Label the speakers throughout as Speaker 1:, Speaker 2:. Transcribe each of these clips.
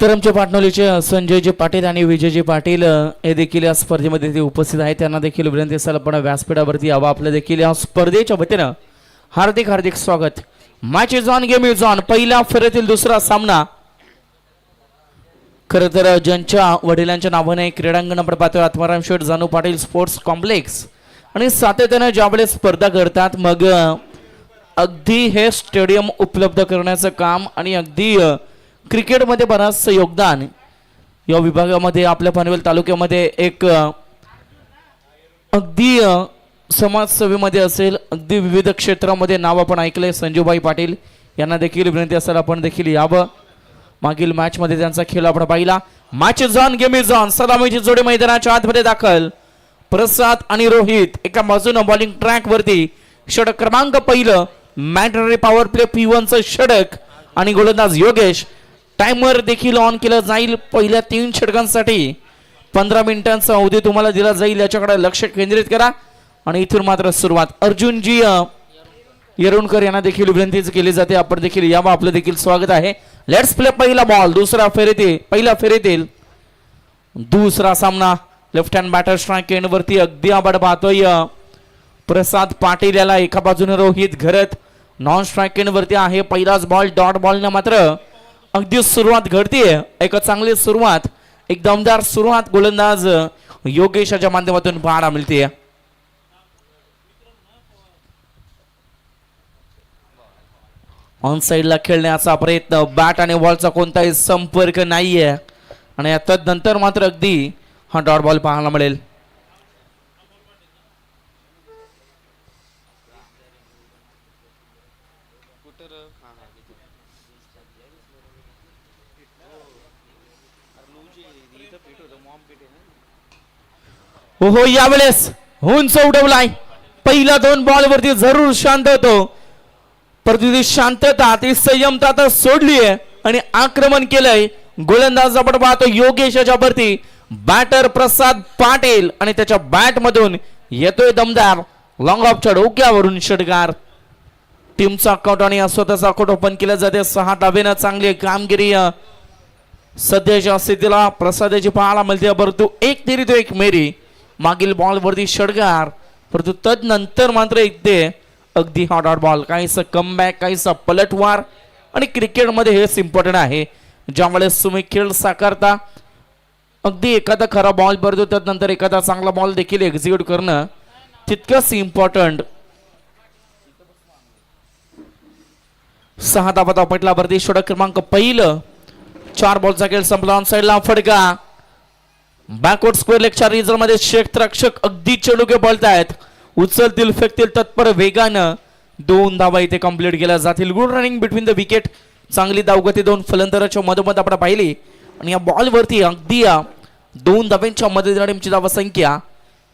Speaker 1: तर आमच्या पाटणवलीचे संजयजी पाटील आणि विजयजी पाटील हे देखील या स्पर्धेमध्ये ते उपस्थित आहेत. त्यांना देखील विनंती असेल आपण व्यासपीठावरती यावं. आपलं देखील या स्पर्धेच्या वतीनं हार्दिक हार्दिक स्वागत. Match is on, game is on. पहिल्या फेरीतील दुसरा सामना. खरं तर ज्यांच्या वडिलांच्या नावाने क्रीडांगण आपण पाहतोय आत्माराम शेठ जानू पाटील स्पोर्ट्स कॉम्प्लेक्स आणि सातत्याने ज्यावेळेस स्पर्धा करतात मग अगदी हे स्टेडियम उपलब्ध करण्याचं काम आणि अगदी क्रिकेटमध्ये बराचसं योगदान या विभागामध्ये आपल्या पनवेल तालुक्यामध्ये एक अगदी समाजसेवेमध्ये असेल, अगदी विविध क्षेत्रामध्ये नाव आपण ऐकलंय. संजूभाई पाटील यांना देखील विनंती असेल आपण देखील यावं. मागील मॅच मध्ये त्यांचा खेळ आपण पाहिला. Match is on, game is on. सलामीची जोडी मैदानाच्या आतमध्ये दाखल. प्रसाद आणि रोहित एका बाजूने बॉलिंग ट्रॅक वरती. षटक क्रमांक पहिलं मॅटरी पॉवर प्ले P1 चं षटक आणि गोलंदाज योगेश. टाइमर देखील ऑन केलं जाईल. पहिल्या 3 षटकांसाठी 15 मिनिटांचा अवधी तुम्हाला दिला जाईल. याच्याकडे लक्ष केंद्रित करा. आणि इथून मात्र सुरुवात. अर्जुनजी येरुणकर यांना देखील विनंती केली जाते आपण देखील यावं. आपलं देखील स्वागत आहे. Let's play. पहिला बॉल पहिल्या फेरीतील दुसरा सामना. Left hand batter strike end वरती अगदी आपण पाहतोय प्रसाद पाटील याला. एका बाजूने Rohit Gharat non strike end वरती आहे. पहिलाच बॉल डॉट बॉलने मात्र अगदी सुरुवात घडतीये. एक चांगली सुरुवात, एक दमदार सुरुवात गोलंदाज योगेशाच्या माध्यमातून पाहायला मिळते. ऑन साइडला खेळण्याचा प्रयत्न. बॅट आणि बॉलचा कोणताही संपर्क नाहीये आणि तदनंतर मात्र अगदी हा डॉट बॉल पाहायला मिळेल. हो यावेळेस उंच उडवलाय. पहिल्या 2 बॉल वरती जरूर शांत होतो, परंतु ती शांतता, ती संयमता तर सोडलीये आणि आक्रमण केलंय. गोलंदाज आपण पाहतो योगेशाच्या वरती. बॅटर प्रसाद पाटील आणि त्याच्या बॅट मधून येतोय दमदार लॉंग ऑफच्या डोक्यावरून षटकार. टीमचा अकाउंट आणि स्वतःचा अकाउंट ओपन केलं जाते. 6 धावेनं चांगली कामगिरी सध्याच्या स्थितीला प्रसादाची पाहायला मिळते. परंतु एक तेरी तो एक मेरी. मागील बॉल वरती षटकार, परंतु तदनंतर मात्र इथे अगदी हा डॉट बॉल. काहीसा कमबॅक, काहीसा पलटवार आणि क्रिकेटमध्ये हेच इम्पॉर्टंट आहे. ज्यावेळेस तुम्ही खेळ साकारता अगदी एखादा खरा बॉल भरतो त्यानंतर एखादा चांगला बॉल देखील एक्झिक्यूट करणं तितकंच इम्पॉर्टंट. 6 धावा पटला वरती. षटक क्रमांक पहिलं. 4 बॉलचा खेळ संपला. ऑन साइडला फटका. बॅकवर्ड स्क्वेअर लेगच्या रिझर मध्ये क्षेत्ररक्षक अगदी चढुके बोलतायत. उचलतील फेकतील तत्पर वेगानं. 2 धावा इथे कंप्लीट केल्या जातील. Good running between the wicket. चांगली धावगती 2 फलंदाजांच्या मधोमध आपण पाहिली आणि या बॉल वरती अगदी 2 धाव्यांच्या मदतीने टीमची धावा संख्या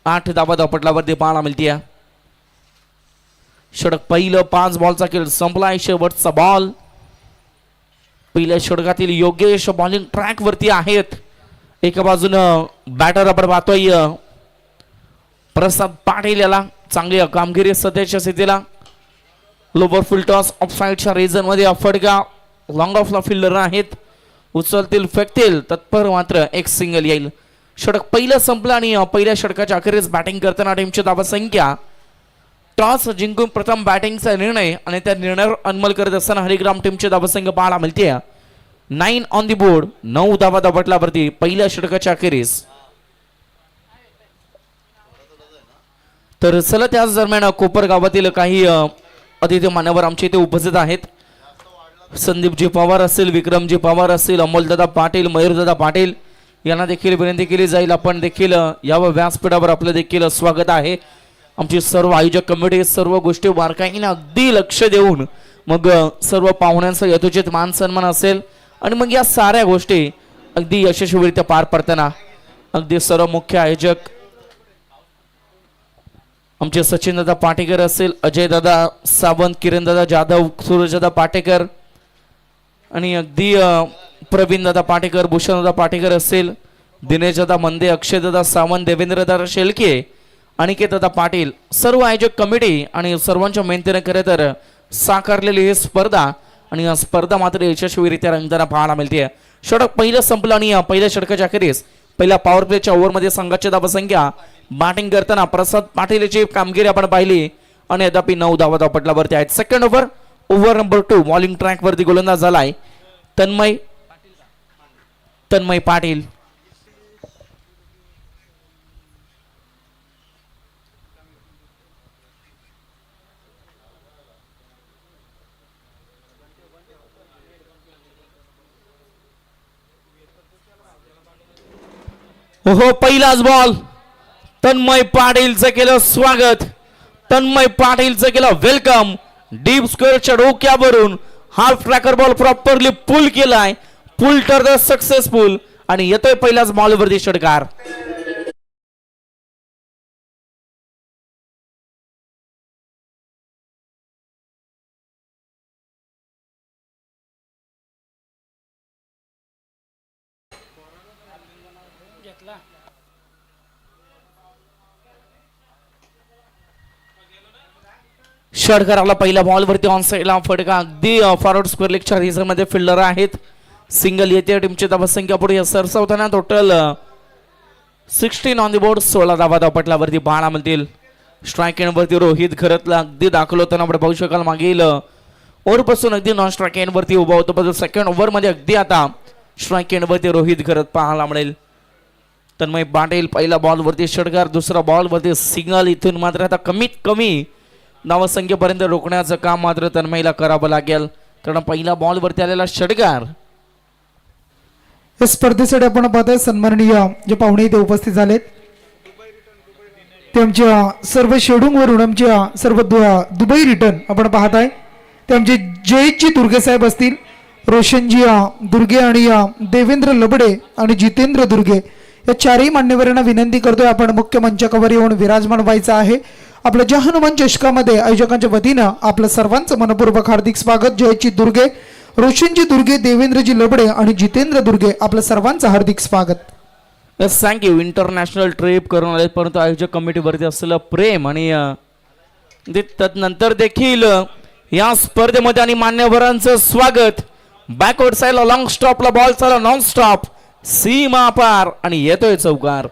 Speaker 1: 8 धावा धावपटलावरती पाहायला मिळते. षटक पहिलं. 5 बॉलचा खेळ संपलाय. शेवटचा बॉल. पहिल्या षटकातील योगेश बॉलिंग ट्रॅक वरती आहेत. एका बाजूनं बॅटर आपण पाहतोय प्रसाद पाटील याला. चांगली कामगिरी सध्याच्या स्थितीला. लोवर फुल टॉस ऑफ साइडच्या रिजन मध्ये फटका. लॉंग ऑफला फिल्डर आहेत. उचलतील फेकतील तत्पर मात्र एक सिंगल येईल. षटक पहिलं संपलं आणि पहिल्या षटकाच्या अखेरीस बॅटिंग करताना टीमची धावा संख्या. टॉस जिंकून प्रथम बॅटिंगचा निर्णय आणि त्या निर्णयावर अंमल करत असताना हरिग्राम टीमची धावा संख्या पाहायला मिळते. 9 ऑन दी बोर्ड. 9 धावा धावपटलावरती पहिल्या षटकाच्या अखेरीस. तर चला त्याच दरम्यान कोपर गावातील काही अतिथी मान्यवर आमच्या इथे उपस्थित आहेत. संदीपजी पवार असेल, विक्रमजी पवार असेल, अमोलदादा पाटील, मयूरदादा पाटील यांना देखील विनंती केली जाईल आपण देखील यावं व्यासपीठावर. आपलं देखील स्वागत आहे. आमची सर्व आयोजक कमिटी सर्व गोष्टी बारकाईने अगदी लक्ष देऊन मग सर्व पाहुण्यांचा यथोचित मान सन्मान असेल आणि मग या साऱ्या गोष्टी अगदी यशस्वीरित्या पार पडताना अगदी सर्व मुख्य आयोजक आमचे सचिनदादा पाटेकर असेल, अजयदादा सावंत, किरणदादा जाधव, सूरजदादा पाटेकर आणि अगदी प्रवीणदादा पाटेकर, भूषणदादा पाटेकर असेल, दिनेशदादा मंदे, अक्षयदादा सावंत, देवेंद्रदादा शेळके, अनिकेतदादा पाटील, सर्व आयोजक कमिटी आणि सर्वांच्या मेहनतीने खरे तर साकारलेली ही स्पर्धा आणि या स्पर्धा मात्र यशस्वीरित्या रंगताना पाहायला मिळते. षटक पहिलं संपलं आणि पहिल्या षटकाच्या अखेरीस पहिल्या पॉवर प्लेच्या ओव्हरमध्ये संघाची धावसंख्या बॅटिंग करताना प्रसाद पाटील याची कामगिरी आपण पाहिली आणि अद्याप 9 धावा धावपटलावरती आहेत. Second over number 2 bowling track वरती गोलंदाज झालाय तन्मय पाटील. हो पहिलाच बॉल तन्मय पाटीलचं केलं स्वागत, तन्मय पाटीलचं केलं वेलकम. डीप स्क्वेअरच्या डोक्यावरून हाफ ट्रॅकर बॉल प्रॉपरली पुल केलाय, पुल तर सक्सेसफुल आणि येतोय पहिल्याच बॉलवरती षटकार. षटकाराला पहिल्या बॉलवरती ऑन साईडला फटका, अगदी फॉरवर्ड स्क्वेअर लेगच्या रिझनमध्ये फिल्डर आहेत. सिंगल येते टीमची धावसंख्या पुढे सरसावताना टोटल 16 ऑन द बोर्ड, 16 धावा धावपटलावरती पाहायला मिळतील. स्ट्राईक एंडवरती रोहित खरतला अगदी दाखल होताना आपण पाहू शकाल मागील ओव्हरपासून अगदी नॉन स्ट्राईक एंडवरती उभा होतो, पण सेकंड ओव्हरमध्ये अगदी आता स्ट्राईक एंडवरती रोहित खरत पाहायला मिळेल. तन्मय पाटील पहिल्या बॉलवरती षटकार, दुसऱ्या बॉलवरती सिंगल. इथून मात्र आता कमीत कमी धावसंख्येपर्यंत रोखण्याचं काम मात्र तन्मयला करावं लागेल, कारण पहिल्या बॉलवरती आलेला षटकार.
Speaker 2: या स्पर्धेसाठी आपण पाहतोय सन्माननीय जे पाहुणे इथे उपस्थित झालेत ते आमच्या सर्व शेडूंगवरून आमच्या सर्व दुबई रिटर्न आपण पाहत आहे. ते आमचे जयजी दुर्गे साहेब असतील, रोशनजी दुर्गे आणि देवेंद्र लबडे आणि जितेंद्र दुर्गे या चारही मान्यवरांना विनंती करतोय आपण मुख्य मंचावर येऊन विराजमान व्हायचं आहे. आपल्या ज्या हनुमान चषकामध्ये आयोजकांच्या वतीनं आपलं सर्वांचं मनपूर्वक हार्दिक स्वागत. जयजी दुर्गे, रोशनजी दुर्गे, देवेंद्रजी लबडे आणि जितेंद्र दुर्गे आपलं सर्वांचं हार्दिक स्वागत.
Speaker 1: थँक्यू. इंटरनॅशनल ट्रिप करून आले, परंतु आयोजक कमिटीवरती असलेलं प्रेम आणि त्यानंतर देखील या स्पर्धेमध्ये आणि मान्यवरांचं स्वागत. बॅकवर्ड साईडला लॉंग स्टॉपला बॉल चालला नॉन स्टॉप, सीमा पार आणि येतोय चौकार.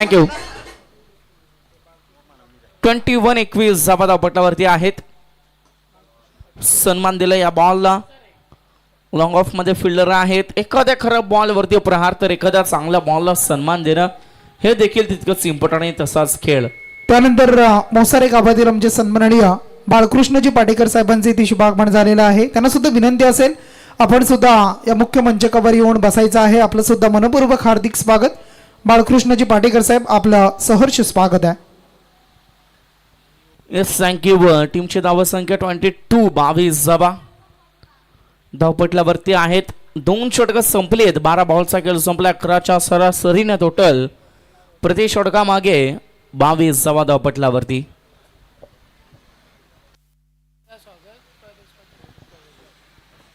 Speaker 1: थँक्यू. 21-21 धावा धावपटलावरती आहेत. सन्मान दिला या बॉलला. लॉंग ऑफ मध्ये फिल्डर आहेत. एखाद्या खराब बॉलवरती प्रहार तर एखाद्या चांगल्या बॉलला सन्मान देणं हे देखील तितकंच इम्पॉर्टंट आहे. तसाच खेळ.
Speaker 2: त्यानंतर मोसारे गावातील आमचे सन्माननीय बाळकृष्णजी पाटेकर साहेबांचे इथे शुभागमन झालेलं आहे. त्यांना सुद्धा विनंती असेल आपण सुद्धा या मुख्य मंचकावर येऊन बसायचं आहे. आपलं सुद्धा मनपूर्वक हार्दिक स्वागत. बाळकृष्णजी पाटेकर साहेब आपलं सहर्ष स्वागत आहे.
Speaker 1: Yes thank you. टीमची धावसंख्या 22 धावा धावपटल्यावरती आहेत. 2 षटकं संपलेत. 12 बॉलचा खेळ संपला. 11च्या सरासरीने टोटल प्रति षटकामागे 22 धावा धावपटल्यावरती.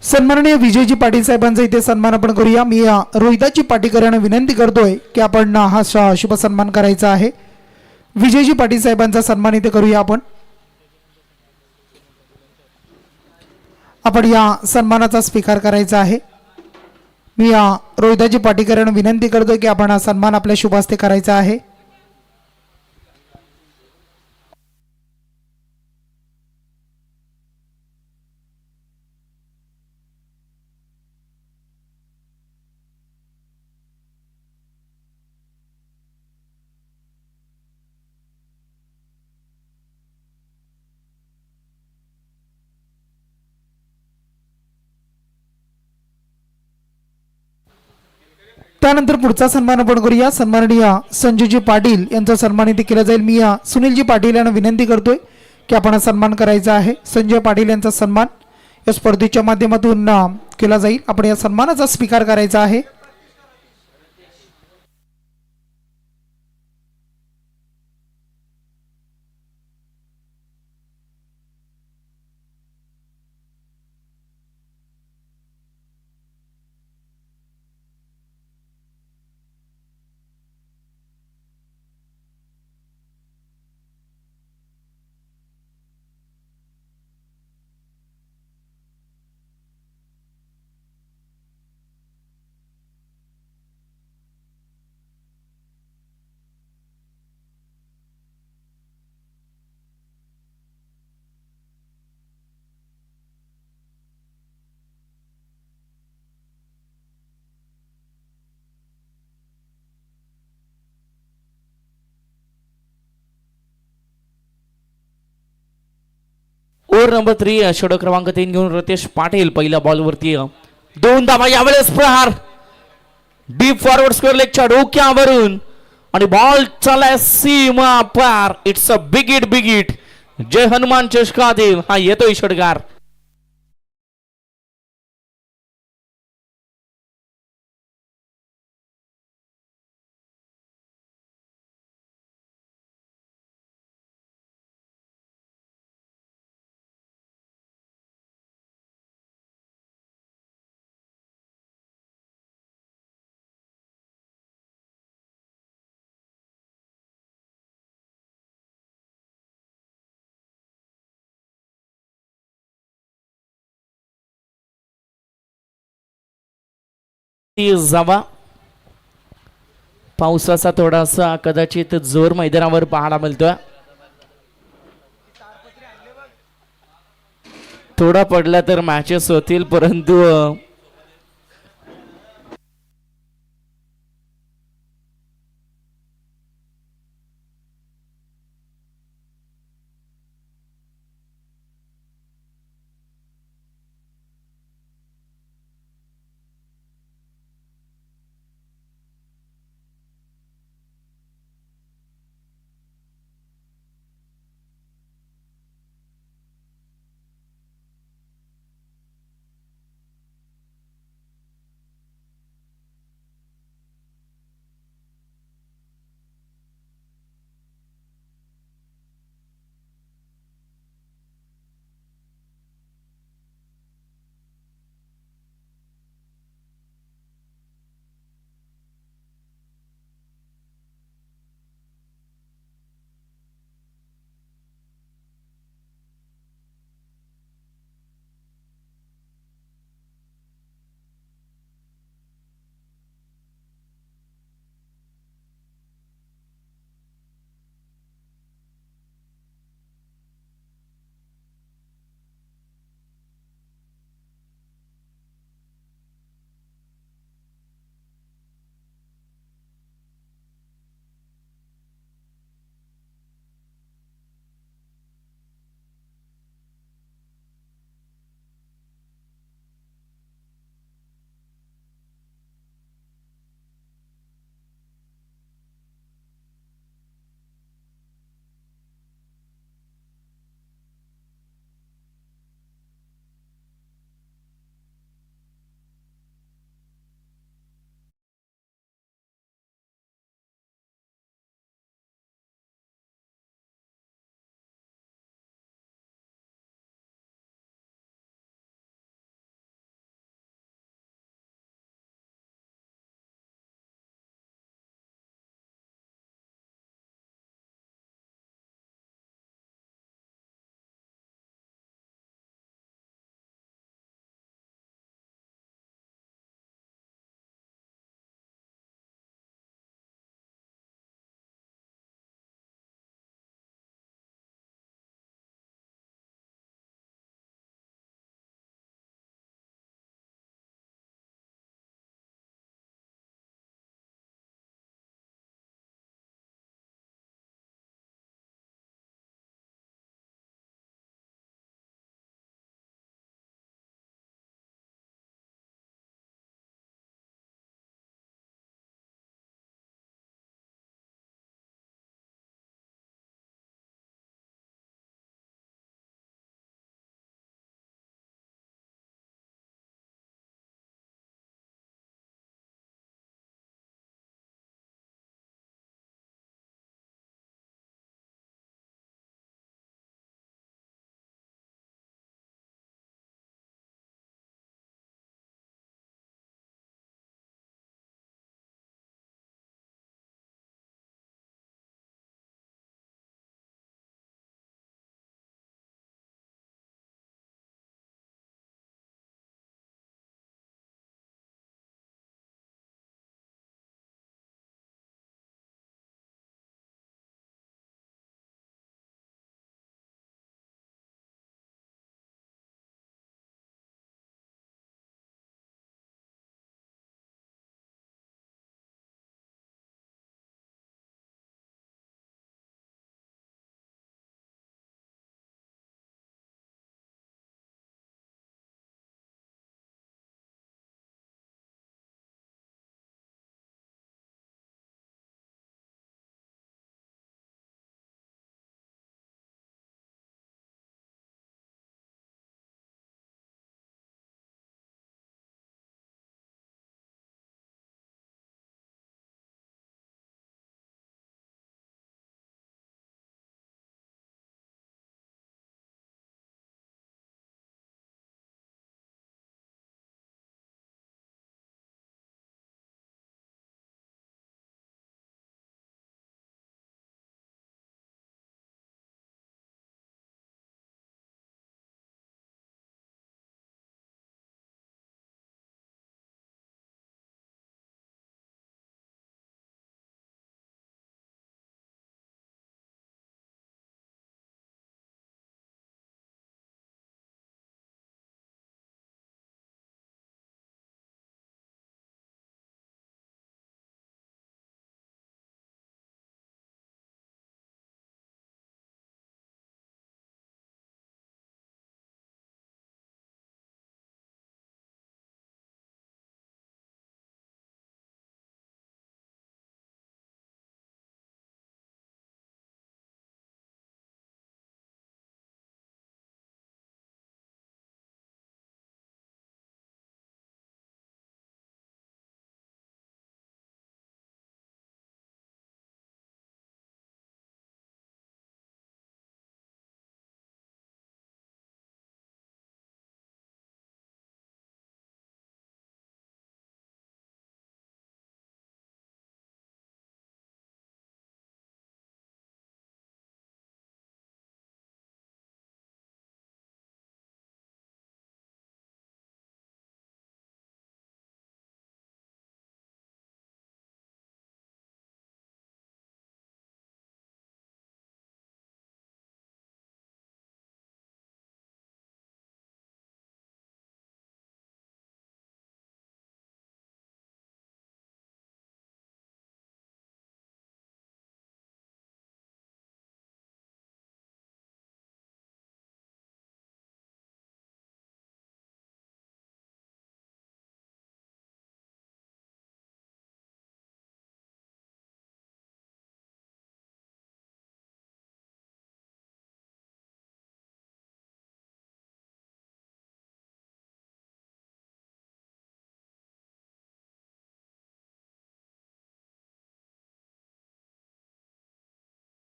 Speaker 2: सन्माननीय विजयजी पाटील साहेबांचा इथे सन्मान आपण करूया. मी रोहिदाजी पाटीकर यांना विनंती करतोय की आपण हा शुभ सन्मान करायचा आहे. विजयजी पाटील साहेबांचा सन्मान इथे करूया आपण या सन्मानाचा स्वीकार करायचा आहे. मी रोहिदाजी पाटीकर यांना विनंती करतोय की आपण हा सन्मान आपल्या शुभ हस्ते करायचा आहे. त्यानंतर पुढचा सन्मान आपण करूया. सन्माननीय संजूजी पाटील यांचा सन्मान इथे केला जाईल. मी सुनीलजी पाटील यांना विनंती करतोय की आपण हा सन्मान करायचा आहे. संजय पाटील यांचा सन्मान या स्पर्धेच्या माध्यमातून केला जाईल. आपण या सन्मानाचा स्वीकार करायचा आहे.
Speaker 1: ओव्हर नंबर 3 षटक क्रमांक 3 घेऊन रतेश पाटील पहिल्या बॉलवरती 2 धावा. यावेळेस प्रहार डीप फॉरवर्ड स्क्वेअर लेगच्या डोक्यावरून आणि बॉल चालाय सीमा पार. It's a big hit. Jai Hanuman चषकातील हा येतोय षटकार. जावा पावसाचा थोडासा कदाचित जोर मैदानावर पाहायला मिळतोय. थोडा पडला तर मॅचेस होतील परंतु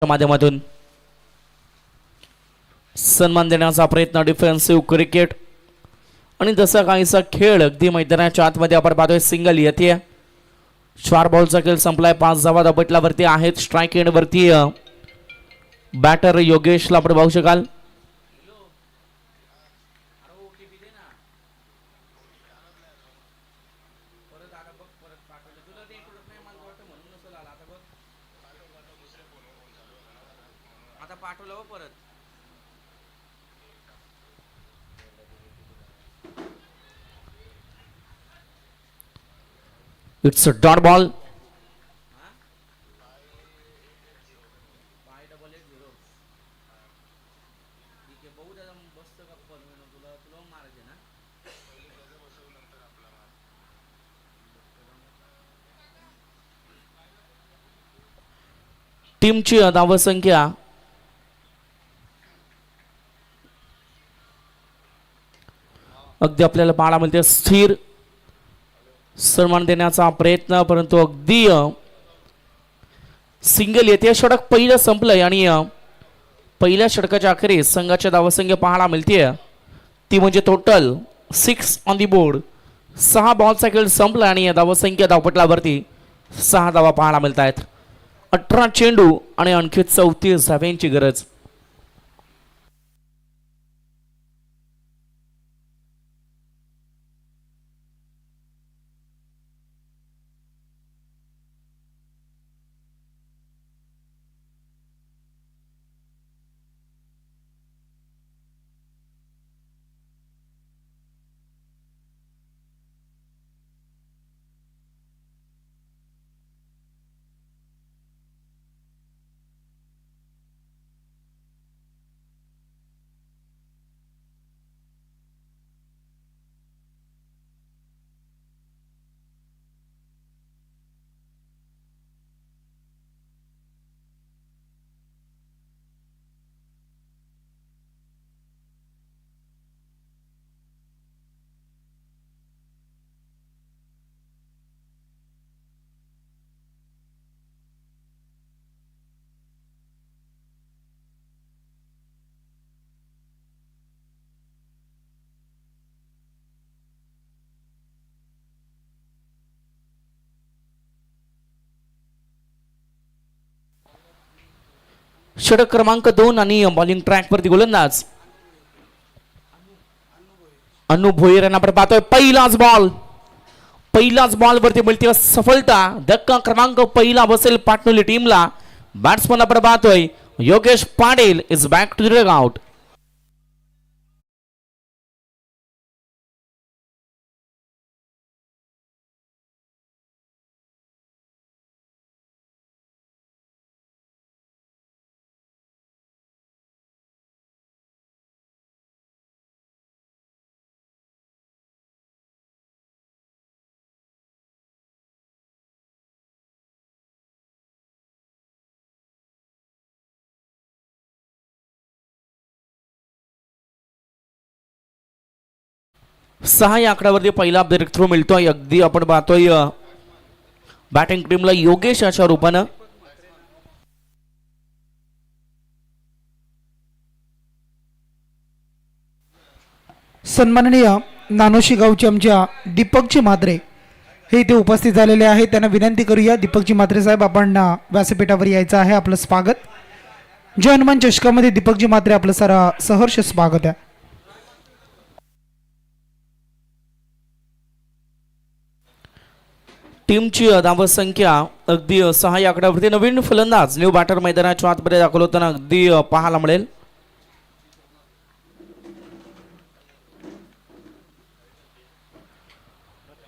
Speaker 1: माध्यमातून सन्मान देण्याचा प्रयत्न डिफेन्सिव्ह क्रिकेट आणि जसा काहीसा खेळ अगदी मैदानाच्या आतमध्ये आपण पाहतोय. सिंगल येते 4 बॉलचा खेळ संपलाय. 5 धावा दाबटल्यावरती आहेत. स्ट्राईक एंड वरती बॅटर योगेशला आपण पाहू शकाल. It's a dot ball. टीमची धावसंख्या अगदी आपल्याला पाहायला मिळते. स्थिर सन्मान देण्याचा प्रयत्न, परंतु अगदी सिंगल येते. षटक पहिलं संपलंय आणि पहिल्या षटकाच्या अखेरीस संघाच्या धावसंख्या पाहायला मिळते ती म्हणजे टोटल 6 ऑन दी बोर्ड. 6 बॉलचा खेळ संपला आणि धावसंख्या धावपटलावरती 6 धावा पाहायला मिळत आहेत. 18 चेंडू आणि आणखी 34 धाव्यांची गरज. षटक क्रमांक 2 आणि बॉलिंग ट्रॅक वरती गोलंदाज अनु भोयर यांना आपण पाहतोय. पहिलाच बॉल वरती मिळते सफलता. धक्का क्रमांक पहिला बसेल पाटणोली टीमला. बॅट्समन आपण पाहतोय Yogesh Patil is back to the dugout. सहा या आकड्यावरती पहिला ब्रेक थ्रू मिळतोय. अगदी आपण पाहतोय बॅटिंग टीमला योगेश अशा रूपानं.
Speaker 2: सन्माननीय नानोशी गावचे आमच्या दीपकजी म्हात्रे हे इथे उपस्थित झालेले आहेत. त्यांना विनंती करूया, दीपकजी म्हात्रे साहेब आपण व्यासपीठावर यायचं आहे. आपलं स्वागत. जय हनुमान चषकामध्ये दीपकजी म्हात्रे आपलं सहर्ष स्वागत आहे.
Speaker 1: टीमची धावसंख्या अगदी 6 या आकड्यावरती. नवीन फलंदाज न्यू बॅटर मैदानाच्या आतमध्ये दाखल होताना अगदी पाहायला मिळेल.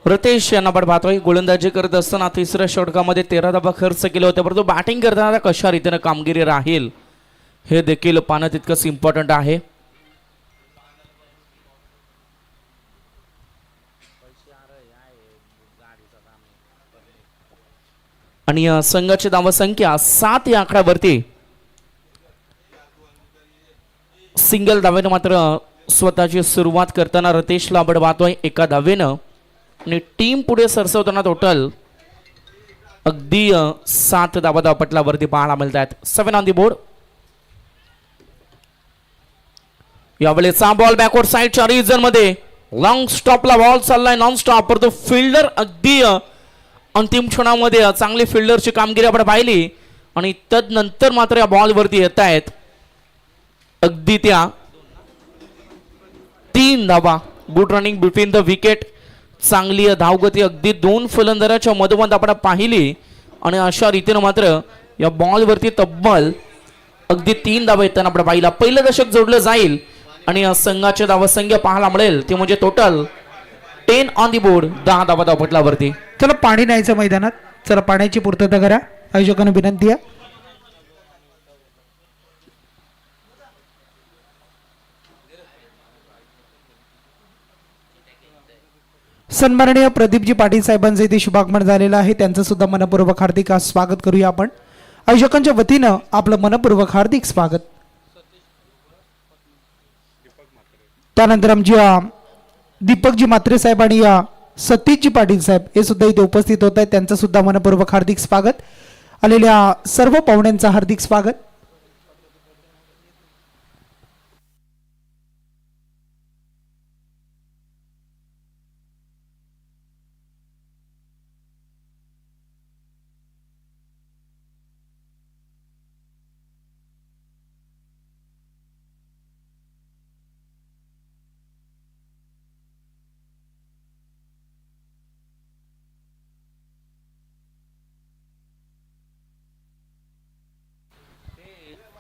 Speaker 1: रतेश यांना आपण पाहतोय गोलंदाजी करत असताना तिसऱ्या षटकामध्ये 13 धावा खर्च केले होते, परंतु बॅटिंग करताना कशा रीतीने कामगिरी राहील हे देखील पाहणं तितकंच इम्पॉर्टंट आहे. आणि संघाची धावसंख्या 7 या आकड्यावरती. सिंगल धावेनं मात्र स्वतःची सुरुवात करताना रतेशला आपण पाहतोय एका धावेनं. आणि टीम पुढे सरसवताना टोटल अगदी 7 धावा धावपटलावरती पाहायला मिळत आहेत. 7 ऑन दी बोर्ड. यावेळेचा बॉल बॅकवर्ड साईडच्या रिजन मध्ये लॉंग स्टॉपला बॉल चाललाय नॉन स्टॉप, परंतु फिल्डर अगदी अंतिम क्षणामध्ये चांगली फिल्डरची कामगिरी आपण पाहिली आणि तदनंतर मात्र या बॉल वरती येत आहेत अगदी त्या 3 धावा. Good running between the wicket. चांगली धावगती अगदी 2 फलंदाजाच्या मधोमध आपण पाहिली आणि अशा रीतीने मात्र या बॉल वरती तब्बल अगदी 3 धावा येताना आपण पाहिला. पहिलं दशक जोडलं जाईल आणि संघाचे धावसंख्या पाहायला मिळेल ते म्हणजे टोटल 10 ऑन दी बोर्ड. 10 धावा धावपटलावरती.
Speaker 2: चला पाणी न्यायचं मैदानात. चला पाण्याची पूर्तता करा. आयोजकांना विनंती आहे. सन्माननीय प्रदीपजी पाटील साहेबांचे इथे शुभागमन झालेलं आहे. त्यांचं सुद्धा मनपूर्वक हार्दिक स्वागत करूया आपण. आयोजकांच्या वतीनं आपलं मनपूर्वक हार्दिक स्वागत. त्यानंतर आमची दीपकजी म्हात्रे साहेब आणि सतीशजी पाटील साहेब हे सुद्धा इथे उपस्थित होत आहेत. त्यांचं सुद्धा मनपूर्वक हार्दिक स्वागत. आलेल्या सर्व पाहुण्यांचं हार्दिक स्वागत.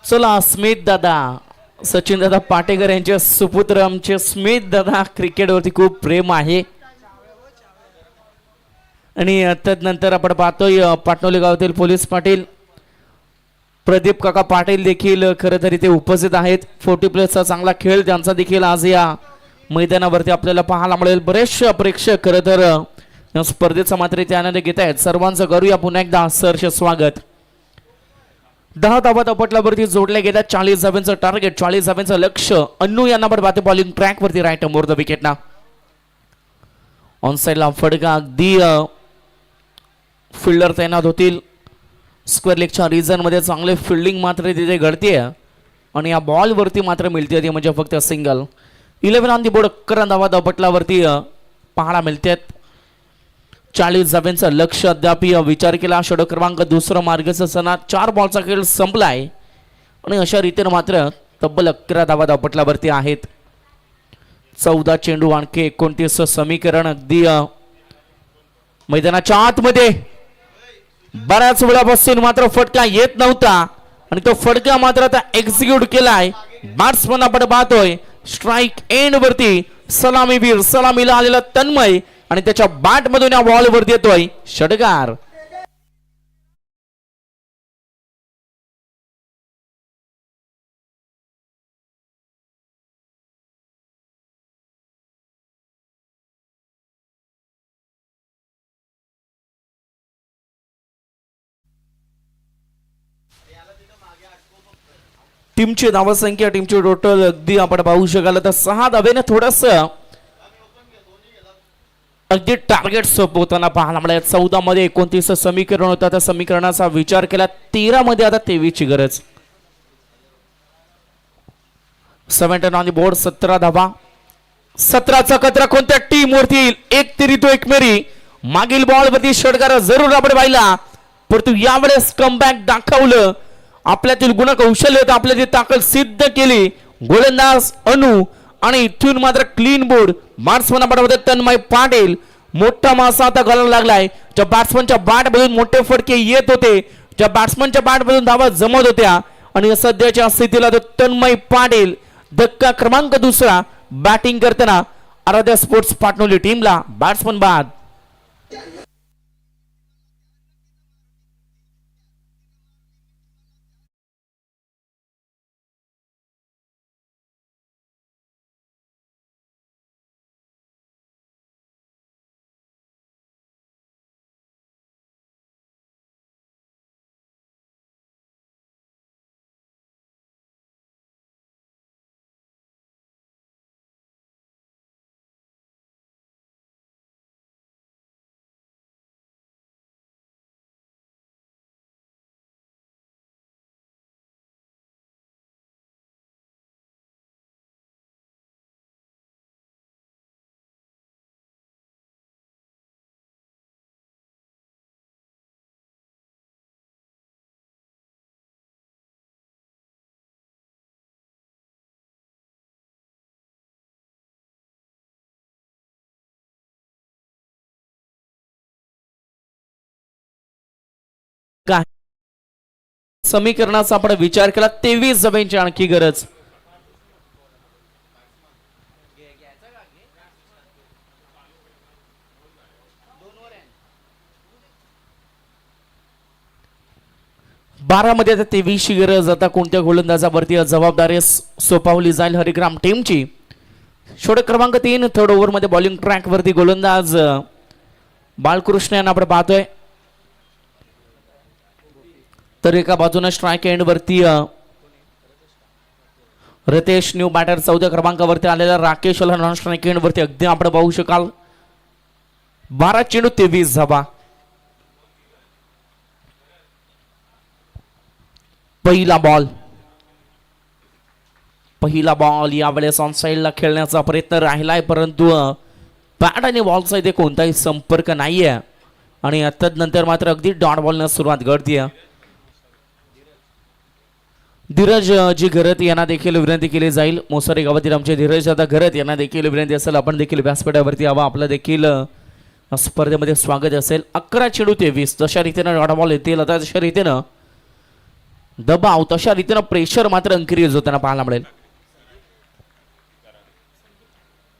Speaker 1: चला स्मित दादा, सचिन दादा पाटेकर यांचे सुपुत्र आमचे स्मित दादा. क्रिकेटवरती खूप प्रेम आहे आणि तदनंतर आपण पाहतोय पाटणोली गावातील पोलीस पाटील प्रदीप काका पाटील देखील खरं तर इथे उपस्थित आहेत. 40+ चांगला खेळ त्यांचा देखील आज या मैदानावरती आपल्याला पाहायला मिळेल. बरेचसे प्रेक्षक खरं तर या स्पर्धेचा मात्र इथे आनंद घेत आहेत. सर्वांचं करूया पुन्हा एकदा सहर्ष स्वागत. 10 धावा धावपटलावरती जोडल्या गेल्या. 40 धावांचं टार्गेट, 40 धावांचं लक्ष. अन्नू यांना पण बाते बॉलिंग ट्रॅक वरती राईट मोर द विकेट ना. ऑन साइडला फडका अगदी फिल्डर तैनात होतील. स्क्वेअर लेगच्या रिजन मध्ये चांगले फिल्डिंग मात्र तिथे घडते आणि या बॉल वरती मात्र मिळते ती म्हणजे फक्त सिंगल. 11 on the board. 11 धावा धावपटलावरती पाहायला मिळतात. 40 धावांचं लक्ष अद्याप विचार केला. षटक क्रमांक 2 मार्गचा सणा 4 बॉलचा खेळ संपलाय आणि अशा रीतीने मात्र तब्बल 11 धावा धावपटलावरती आहेत. 14 चेंडू आणखी 29 समीकरण. अगदी मैदानाच्या आतमध्ये बऱ्याच वेळापासून मात्र फटका येत नव्हता आणि तो फटका मात्र आता एक्झिक्यूट केलाय. बॅट्समन आपण पाहतोय स्ट्राईक एंड वरती सलामीवीर, सलामीला आलेला तन्मय आणि त्याच्या बॅट मधून या बॉल वरती येतोय षटकार. टीमची धावसंख्या, टीमची टोटल अगदी आपण पाहू शकाल तर 6 धावेने थोडस अगदी टार्गेट सोपवताना पाहायला मिळाले. 14 मध्ये 29 समीकरण होता. त्या समीकरणाचा विचार केला 13 मध्ये आता 23 ची गरज. 17 ऑन द बोर्ड. 17 धावा. 17चा कचरा कोणत्या टीम वरती येईल? एक तिरी तो एक मेरी. मागील बॉल वरती षटकार जरूर आपण पाहिला, परंतु यावेळेस कमबॅक दाखवलं. आपल्यातील गुणकौशल्य होतं, आपल्यातील ताकद सिद्ध केली गोलंदाज अनु आणि इथून मात्र क्लीन बोर्ड. बॅट्समन आपण तन्मय पाटील. मोठा मासा आता गळायला लागलाय. ज्या बॅट्समनच्या बॅट मधून मोठे फटके येत होते, ज्या बॅट्समनच्या बॅट मधून धावा जमत होत्या आणि सध्याच्या स्थितीला तो तन्मय पाटील धक्का क्रमांक 2 बॅटिंग करताना आराध्या स्पोर्ट्स पाटणोली टीमला बॅट्समन बाद. समीकरणाचा आपण विचार केला 23 धावांची आणखी गरज. बारामध्ये आता 23 ची गरज. आता कोणत्या गोलंदाजावरती जबाबदारी सोपावली जाईल हरिग्राम टीमची. षटक क्रमांक 3 थर्ड ओव्हर मध्ये बॉलिंग ट्रॅक वरती गोलंदाज बालकृष्ण यांना आपण पाहतोय. तर एका बाजूने स्ट्राईक एंड वरती रितेश न्यू बॅटर 14 क्रमांकावरती आलेला राकेश नॉन स्ट्राईक एंड वरती अगदी आपण पाहू शकाल 12 चेंडू 23 धावा. पहिला बॉल यावेळेस ऑन साइडला खेळण्याचा प्रयत्न राहिलाय, परंतु बॅट आणि बॉलचा इथे कोणताही संपर्क नाहीये आणि तदनंतर मात्र अगदी डॉट बॉलनं सुरुवात घडतीये. धीरज जी घरत यांना देखील विनंती केली जाईल. मोसरे गावातील आमचे धीरज आता घरत यांना देखील विनंती असेल आपण देखील व्यासपीठावरती यावं. आपलं देखील स्पर्धेमध्ये स्वागत असेल. 11 चेंडू 23 तशा रीतीनं डॉट बॉल येतील. आता तशा रीतीनं दबाव तशा रीतीनं प्रेशर मात्र इन्क्रीज होताना पाहायला मिळेल.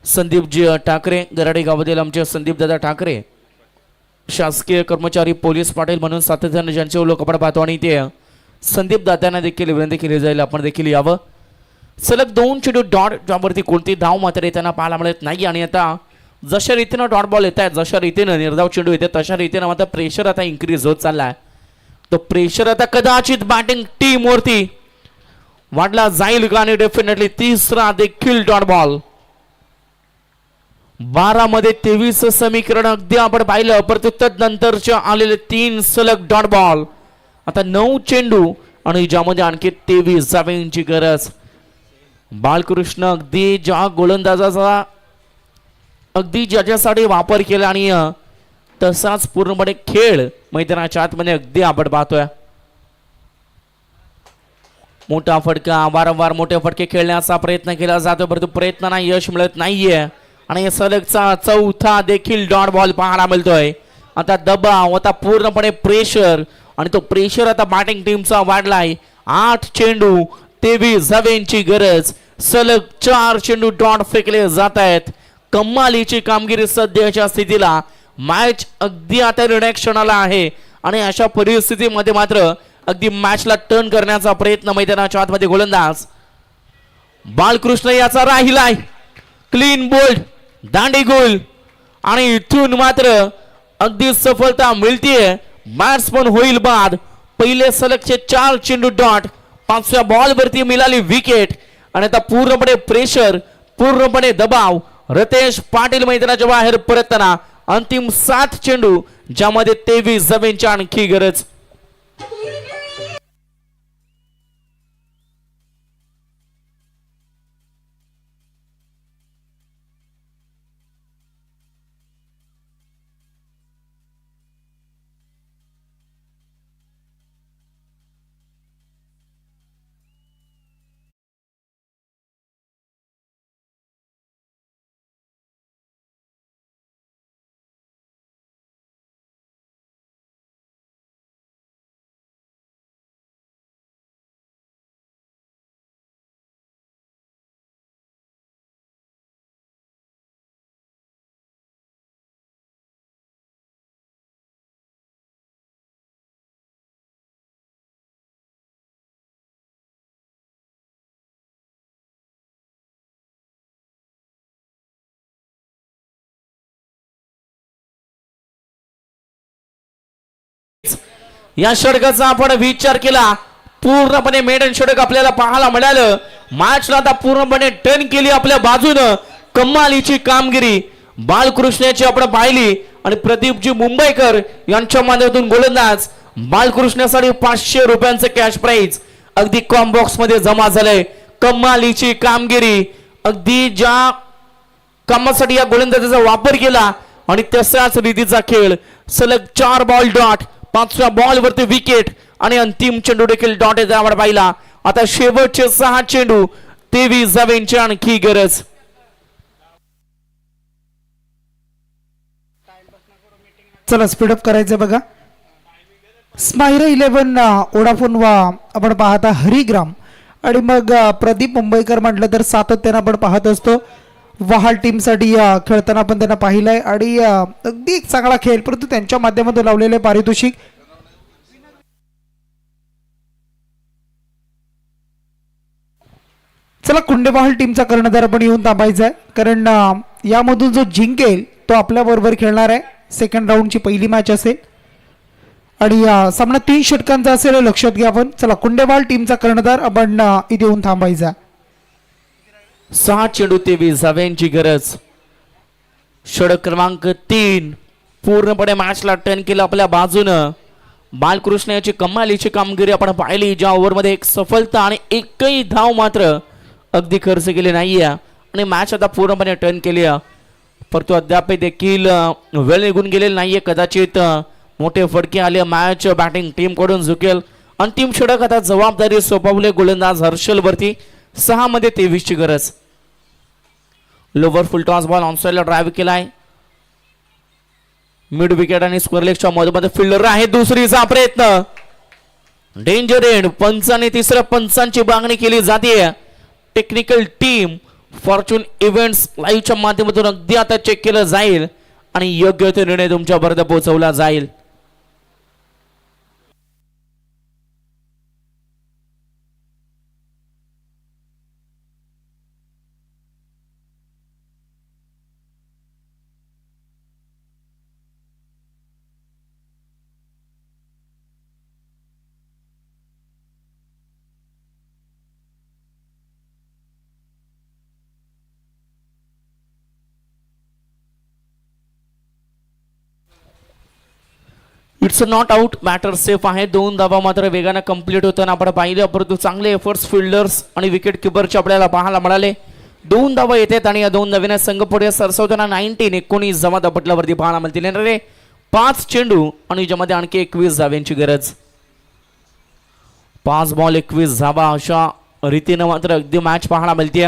Speaker 1: संदीपजी ठाकरे गराडे गावातील आमचे संदीप दादा ठाकरे शासकीय कर्मचारी पोलीस पाटील म्हणून सातत्याने ज्यांचे ओळख आपण पाहतो आणि ते संदीप दादांना देखील विनंती केली जाईल आपण देखील यावं. सलग 2 चेंडू डॉट ज्यावरती कोणती धाव मात्र येताना पाहायला मिळत नाही आणि आता जशा रीतीनं डॉट बॉल येत आहेत जशा रीतीनं निर्धाव चेंडू येते तशा रीतीनं मात्र प्रेशर आता इन्क्रीज होत चाललाय. तो प्रेशर आता कदाचित बॅटिंग टीम वरती वाढला जाईल का आणि डेफिनेटली तिसरा देखील डॉट बॉल. 12 मध्ये 23 समीकरण अगदी आपण पाहिलं, परंतु तदनंतरच्या आलेले 3 सलग डॉट बॉल. आता 9 चेंडू आणि ज्यामध्ये आणखी 23 धावांची गरज. बालकृष्ण अगदी ज्या गोलंदाजाचा अगदी ज्याच्यासाठी वापर केला आणि तसाच पूर्णपणे खेळ मैदानाच्या आतमध्ये अगदी आपण पाहतोय. मोठा फटका वारंवार मोठे फटके खेळण्याचा प्रयत्न केला जातो, परंतु प्रयत्नांना यश मिळत नाहीये आणि सलगचा चौथा देखील डॉट बॉल पाहायला मिळतोय. आता दबाव आता पूर्णपणे प्रेशर आणि तो प्रेशर आता बॅटिंग टीमचा वाढलाय. 8 चेंडू 23 धावांची गरज. सलग 4 चेंडू डॉट फेकले जात आहेत. कमालीची कामगिरी सध्याच्या स्थितीला. मॅच अगदी आता निर्णायक क्षणाला आहे आणि अशा परिस्थितीमध्ये मात्र अगदी मॅचला टर्न करण्याचा प्रयत्न मैदानाच्या आतमध्ये गोलंदाज बालकृष्ण याचा राहिलाय. क्लीन बोल्ड दांडी गोल आणि इथून मात्र अगदी सफलता मिळतीये. बॅट्समन होईल बाद. पहिले सलगचे 4 चेंडू डॉट. 5व्या बॉल वरती मिळाली विकेट आणि आता पूर्णपणे प्रेशर पूर्णपणे दबाव. रितेश पाटील मैदानाच्या बाहेर परतताना अंतिम 7 चेंडू ज्यामध्ये 23 धावांची आणखी गरज. या षटकाचा आपण विचार केला पूर्णपणे मेडन षटक आपल्याला पाहायला मिळालं. मॅचला आता पूर्णपणे टर्न केली आपल्या बाजूनं. कमालीची कामगिरी बालकृष्णाची आपण पाहिली आणि प्रदीपजी मुंबईकर यांच्या माध्यमातून गोलंदाज बालकृष्णासाठी 500 रुपयांचं कॅश प्राइज अगदी कॉम बॉक्स मध्ये जमा झालंय. कमालीची कामगिरी अगदी ज्या कामासाठी या गोलंदाजाचा वापर केला आणि तशाच रीतीचा खेळ. सलग 4 बॉल डॉट. 5व्या बॉल वरती विकेट आणि अंतिम चेंडू देखील डॉट यावर पाहिला. आता शेवटचे 6 चेंडू 23 धावांची आणखी गरज.
Speaker 2: चला स्पीडअप करायचं बघा. स्मायरा 11 ओडाफोन वा आपण पाहता हरिग्राम आणि मग प्रदीप मुंबईकर म्हटलं तर सातत्यानं आपण पाहत असतो वहाल टीमसाठी खेळताना आपण त्यांना पाहिलंय आणि अगदी एक चांगला खेळ, परंतु त्यांच्या माध्यमातून लावलेले पारितोषिक. चला कुंडेबहाल टीमचा कर्णधार आपण येऊन थांबायचा आहे, कारण यामधून जो जिंकेल तो आपल्या बरोबर खेळणार आहे. सेकंड राऊंडची पहिली मॅच असेल आणि सामना 3 षटकांचा असेल हे लक्षात घ्या आपण. चला कुंडेबहाल टीमचा कर्णधार आपण इथे येऊन थांबायचा.
Speaker 1: 6 चेंडू 23 धाव्यांची गरज. षटक क्रमांक 3 पूर्णपणे मॅचला टर्न केलं आपल्या बाजूनं. बालकृष्ण याची कमालीची कामगिरी आपण पाहिली, ज्या ओव्हरमध्ये एक सफलता आणि एकही धाव मात्र अगदी खर्च केली नाहीये आणि मॅच आता पूर्णपणे टर्न केली, परंतु अद्याप देखील वेळ निघून गेलेली नाहीये. कदाचित मोठे फटके आले, मॅच बॅटिंग टीम कडून झुकेल. अंतिम षटक आता जबाबदारी सोपवले गोलंदाज हर्षल वरती. 6 मध्ये 23 ची गरज. लोवर फुल टॉस बॉल ऑनसाइडला ड्राईव्ह केलाय. मिड विकेट आणि स्क्वेअर लेगच्या मध्ये फिल्डर आहे. दुसरीचा प्रयत्न डेंजर एंड. पंचाने तिसऱ्या पंचांची मागणी केली जाते. टेक्निकल टीम फॉर्च्यून इव्हेंट्स लाईव्हच्या माध्यमातून अगदी आता चेक केलं जाईल आणि योग्य तो निर्णय तुमच्यापर्यंत पोहोचवला जाईल. It's not out. Matter safe आहे. 2 धावा मात्र वेगानं कंप्लीट होताना आपण पाहिलं, परंतु चांगले एफर्ट्स फिल्डर्स आणि विकेट किपरचे आपल्याला पाहायला मिळाले. 2 धावा येतात आणि या 2 धाव्याने संघ पुढे सरसवताना 19 जमा पटलावरती पाहायला मिळतील. येणारे 5 चेंडू आणि ज्यामध्ये आणखी 21 धाव्यांची गरज. 5 बॉल 21 धावा अशा रीतीनं मात्र अगदी मॅच पाहायला मिळते.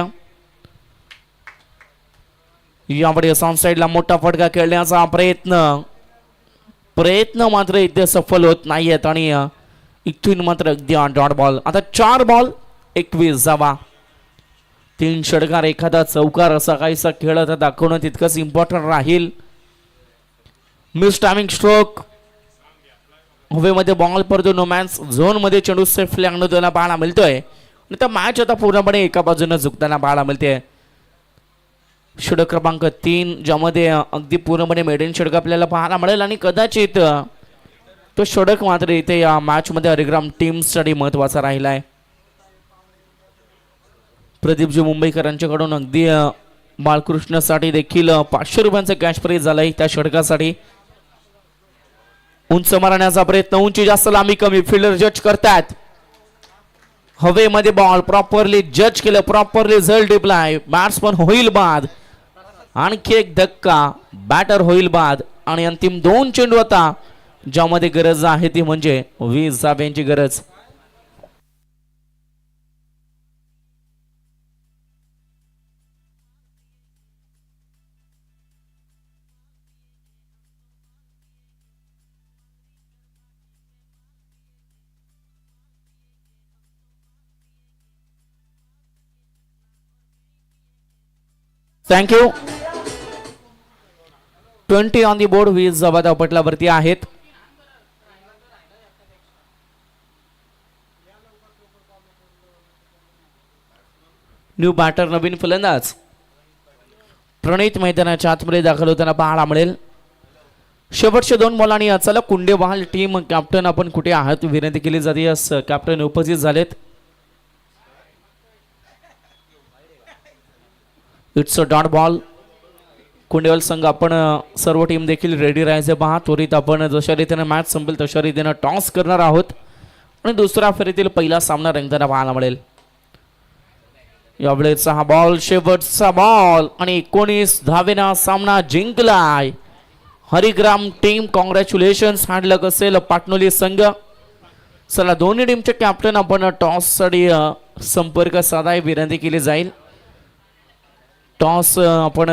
Speaker 1: यामध्ये सॉन साईडला मोठा फटका खेळण्याचा प्रयत्न मात्र इथे सफल होत नाहीयेत आणि इथून मात्र अगदी डॉट बॉल. आता 4 बॉल 21 धावा. 3 षटकार एखादा चौकार असा काहीसा खेळ आता दाखवणं तितकंच इम्पॉर्टंट राहील. Miss timing stroke. हवेमध्ये बॉल परतो नो मॅन्स झोन मध्ये चेंडू सेफली आणताना पाहायला मिळतोय आणि त्या मॅच आता पूर्णपणे एका बाजूने झुकताना पाहायला मिळते. षटक क्रमांक 3 ज्यामध्ये अगदी पूर्णपणे मेडन षटक आपल्याला पाहायला मिळेल आणि कदाचित तो षटक मात्र इथे या मॅच मध्ये हरिग्राम टीमसाठी महत्वाचा राहिलाय. प्रदीपजी मुंबईकर यांच्याकडून अगदी बालकृष्णसाठी देखील 500 रुपयांचा कॅश प्राइज झालाय त्या षटकासाठी. उंच मारण्याचा प्रयत्न, उंची जास्त लांबी कमी, फिल्डर जज करतात. हवेमध्ये बॉल प्रॉपरली जज केलं, प्रॉपरली झल डिप्लाय. बॅट्समन होईल बाद, आणखी एक धक्का, बॅटर होईल बाद आणि अंतिम 2 चेंडू आता ज्यामध्ये गरज आहे ती म्हणजे 20 धाव्यांची गरज. थँक्यू. 20 on the board. 20 धावा पटलावरती आहेत. न्यू बॅटर नवीन फलंदाज प्रणित मैदानाच्या आतमध्ये दाखल होताना पाहायला मिळेल. शेवटचे 2 बॉल आणि चला कुंडेबहाल टीम कॅप्टन आपण कुठे आहात विनंती केली जाते. यस कॅप्टन उपस्थित झालेत. It's a dot ball. Kundebahal संघ आपण सर्व टीम देखील रेडी राहायचे पहा. त्वरित आपण जशा रीतीने मॅच संपेल तशा रीतीने टॉस करणार आहोत आणि दुसऱ्या फेरीतील पहिला सामना रंगताना पाहायला मिळेल. यावेळेचा हा बॉल शेवटचा बॉल आणि 19 धावेना सामना जिंकलाय हरिग्राम टीम. कॉंग्रॅच्युलेशन्स. हँडलक असेल पाटणोली संघ. चला दोन्ही टीमचे कॅप्टन आपण टॉस साठी संपर्क साधाय विनंती केली जाईल. टॉस आपण